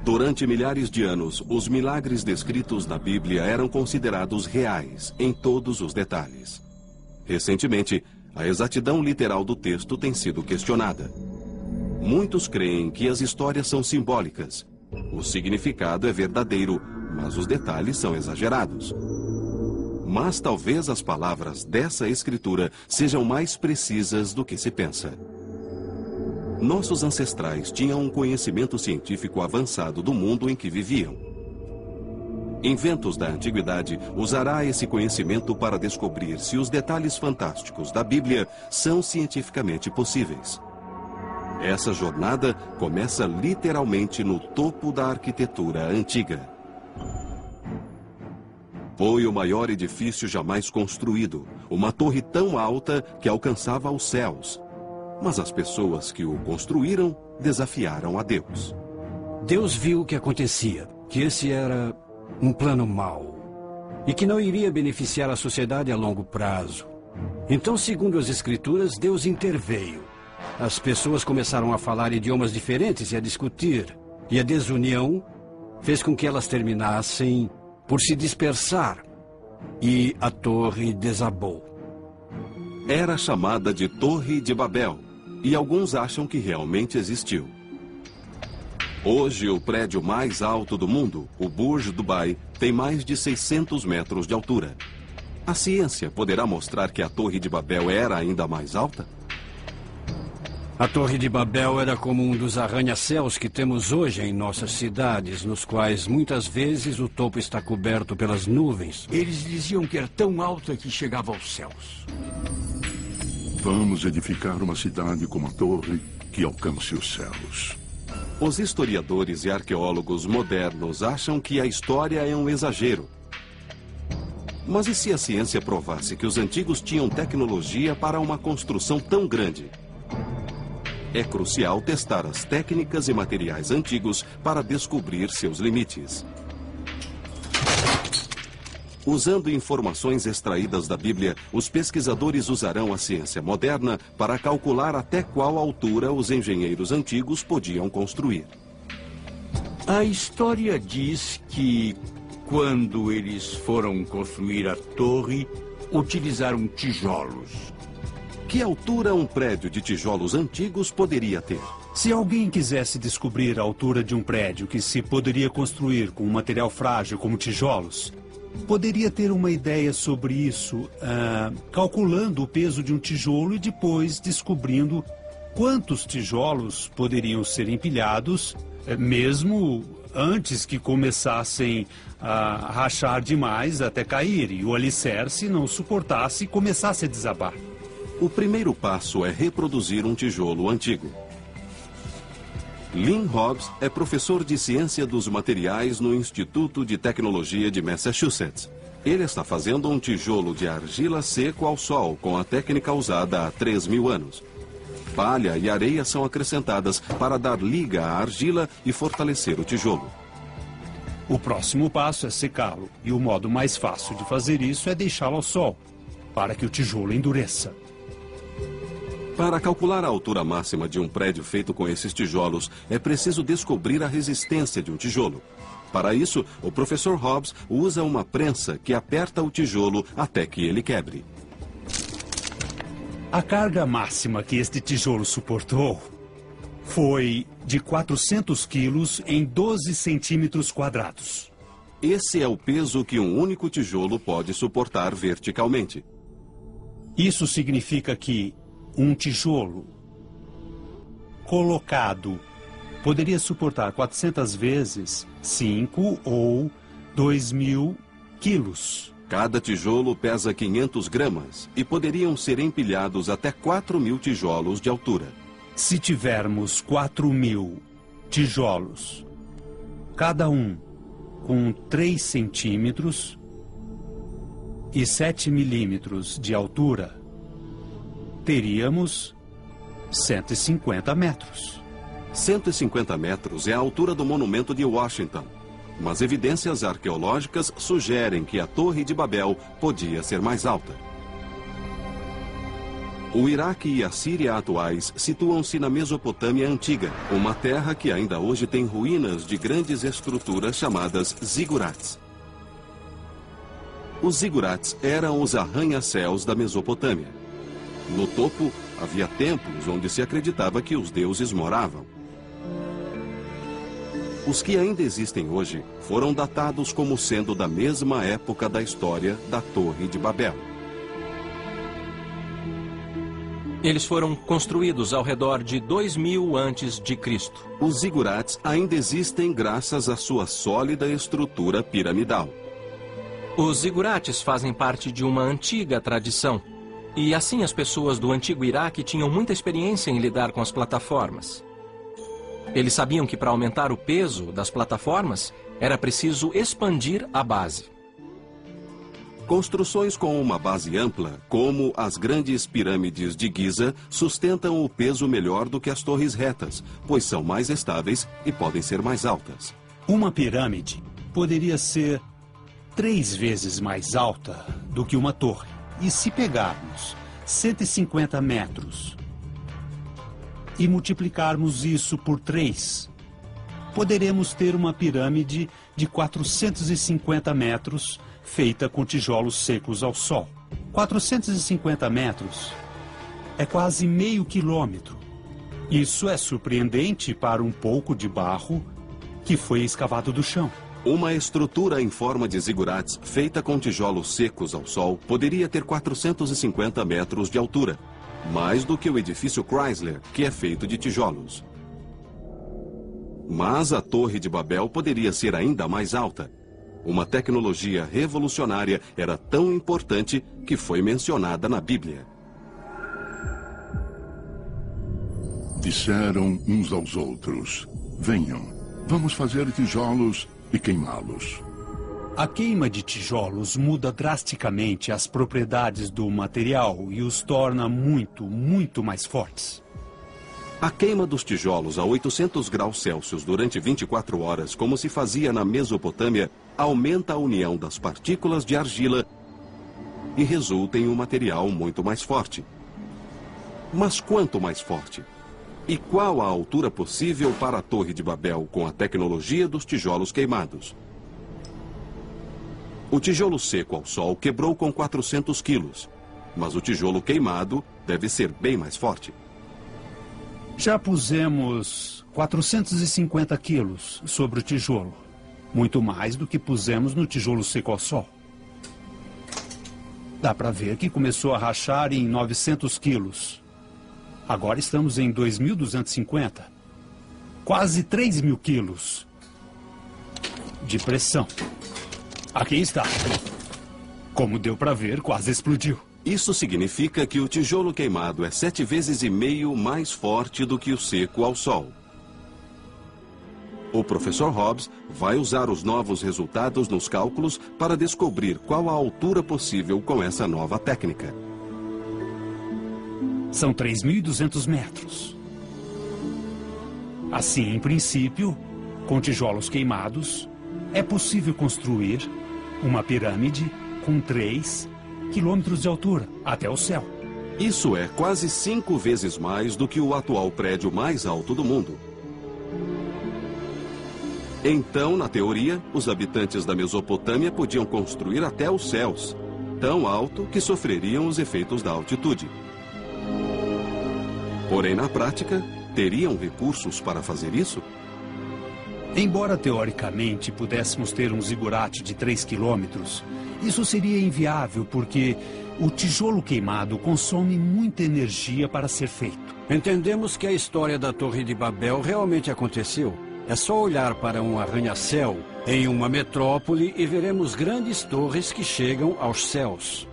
Durante milhares de anos, os milagres descritos na Bíblia eram considerados reais, em todos os detalhes. Recentemente, a exatidão literal do texto tem sido questionada. Muitos creem que as histórias são simbólicas. O significado é verdadeiro, mas os detalhes são exagerados. Mas talvez as palavras dessa escritura sejam mais precisas do que se pensa. Nossos ancestrais tinham um conhecimento científico avançado do mundo em que viviam. Inventos da antiguidade usará esse conhecimento para descobrir se os detalhes fantásticos da Bíblia são cientificamente possíveis. Essa jornada começa literalmente no topo da arquitetura antiga. Foi o maior edifício jamais construído, uma torre tão alta que alcançava os céus. Mas as pessoas que o construíram desafiaram a Deus. Deus viu o que acontecia, que esse era um plano mau e que não iria beneficiar a sociedade a longo prazo. Então, segundo as Escrituras, Deus interveio. As pessoas começaram a falar idiomas diferentes e a discutir, e a desunião fez com que elas terminassem por se dispersar, e a torre desabou. Era chamada de Torre de Babel, e alguns acham que realmente existiu. Hoje, o prédio mais alto do mundo, o Burj Dubai, tem mais de 600 metros de altura. A ciência poderá mostrar que a Torre de Babel era ainda mais alta? A Torre de Babel era como um dos arranha-céus que temos hoje em nossas cidades, nos quais muitas vezes o topo está coberto pelas nuvens. Eles diziam que era tão alta que chegava aos céus. Vamos edificar uma cidade com uma torre que alcance os céus. Os historiadores e arqueólogos modernos acham que a história é um exagero. Mas e se a ciência provasse que os antigos tinham tecnologia para uma construção tão grande? É crucial testar as técnicas e materiais antigos para descobrir seus limites. Usando informações extraídas da Bíblia, os pesquisadores usarão a ciência moderna para calcular até qual altura os engenheiros antigos podiam construir. A história diz que, quando eles foram construir a torre, utilizaram tijolos. Que altura um prédio de tijolos antigos poderia ter? Se alguém quisesse descobrir a altura de um prédio que se poderia construir com um material frágil como tijolos, poderia ter uma ideia sobre isso, calculando o peso de um tijolo e depois descobrindo quantos tijolos poderiam ser empilhados, mesmo antes que começassem a rachar demais até cair e o alicerce não suportasse e começasse a desabar. O primeiro passo é reproduzir um tijolo antigo. Lynn Hobbs é professor de ciência dos materiais no Instituto de Tecnologia de Massachusetts. Ele está fazendo um tijolo de argila seco ao sol com a técnica usada há 3.000 anos. Palha e areia são acrescentadas para dar liga à argila e fortalecer o tijolo. O próximo passo é secá-lo, e o modo mais fácil de fazer isso é deixá-lo ao sol, para que o tijolo endureça. Para calcular a altura máxima de um prédio feito com esses tijolos, é preciso descobrir a resistência de um tijolo. Para isso, o professor Hobbs usa uma prensa que aperta o tijolo até que ele quebre. A carga máxima que este tijolo suportou foi de 400 quilos em 12 centímetros quadrados. Esse é o peso que um único tijolo pode suportar verticalmente. Isso significa que um tijolo colocado poderia suportar 400 vezes 5 ou 2.000 quilos. Cada tijolo pesa 500 gramas e poderiam ser empilhados até 4.000 tijolos de altura. Se tivermos 4.000 tijolos, cada um com 3 centímetros e 7 milímetros de altura, teríamos 150 metros. 150 metros é a altura do monumento de Washington. Mas evidências arqueológicas sugerem que a Torre de Babel podia ser mais alta. O Iraque e a Síria atuais situam-se na Mesopotâmia Antiga, uma terra que ainda hoje tem ruínas de grandes estruturas chamadas zigurats. Os zigurats eram os arranha-céus da Mesopotâmia. No topo, havia templos onde se acreditava que os deuses moravam. Os que ainda existem hoje foram datados como sendo da mesma época da história da Torre de Babel. Eles foram construídos ao redor de 2000 a.C. Os zigurats ainda existem graças à sua sólida estrutura piramidal. Os zigurates fazem parte de uma antiga tradição. E assim as pessoas do antigo Iraque tinham muita experiência em lidar com as plataformas. Eles sabiam que para aumentar o peso das plataformas, era preciso expandir a base. Construções com uma base ampla, como as grandes pirâmides de Giza, sustentam o peso melhor do que as torres retas, pois são mais estáveis e podem ser mais altas. Uma pirâmide poderia ser 3 vezes mais alta do que uma torre. E se pegarmos 150 metros e multiplicarmos isso por 3, poderemos ter uma pirâmide de 450 metros feita com tijolos secos ao sol. 450 metros é quase meio quilômetro. Isso é surpreendente para um pouco de barro que foi escavado do chão. Uma estrutura em forma de zigurats feita com tijolos secos ao sol poderia ter 450 metros de altura, mais do que o edifício Chrysler, que é feito de tijolos. Mas a Torre de Babel poderia ser ainda mais alta. Uma tecnologia revolucionária era tão importante que foi mencionada na Bíblia. Disseram uns aos outros: venham, vamos fazer tijolos e queimá-los. A queima de tijolos muda drasticamente as propriedades do material e os torna muito mais fortes. A queima dos tijolos a 800 graus Celsius durante 24 horas, como se fazia na Mesopotâmia, aumenta a união das partículas de argila e resulta em um material muito mais forte. Mas quanto mais forte? E qual a altura possível para a Torre de Babel com a tecnologia dos tijolos queimados? O tijolo seco ao sol quebrou com 400 quilos, mas o tijolo queimado deve ser bem mais forte. Já pusemos 450 quilos sobre o tijolo. Muito mais do que pusemos no tijolo seco ao sol. Dá para ver que começou a rachar em 900 quilos. Agora estamos em 2.250. Quase 3.000 quilos de pressão. Aqui está. Como deu para ver, quase explodiu. Isso significa que o tijolo queimado é 7,5 vezes mais forte do que o seco ao sol. O professor Hobbs vai usar os novos resultados nos cálculos para descobrir qual a altura possível com essa nova técnica. São 3.200 metros. Assim, em princípio, com tijolos queimados, é possível construir uma pirâmide com 3 quilômetros de altura, até o céu. Isso é quase 5 vezes mais do que o atual prédio mais alto do mundo. Então, na teoria, os habitantes da Mesopotâmia podiam construir até os céus, tão alto que sofreriam os efeitos da altitude. Porém, na prática, teriam recursos para fazer isso? Embora teoricamente pudéssemos ter um zigurate de 3 quilômetros, isso seria inviável porque o tijolo queimado consome muita energia para ser feito. Entendemos que a história da Torre de Babel realmente aconteceu. É só olhar para um arranha-céu em uma metrópole e veremos grandes torres que chegam aos céus.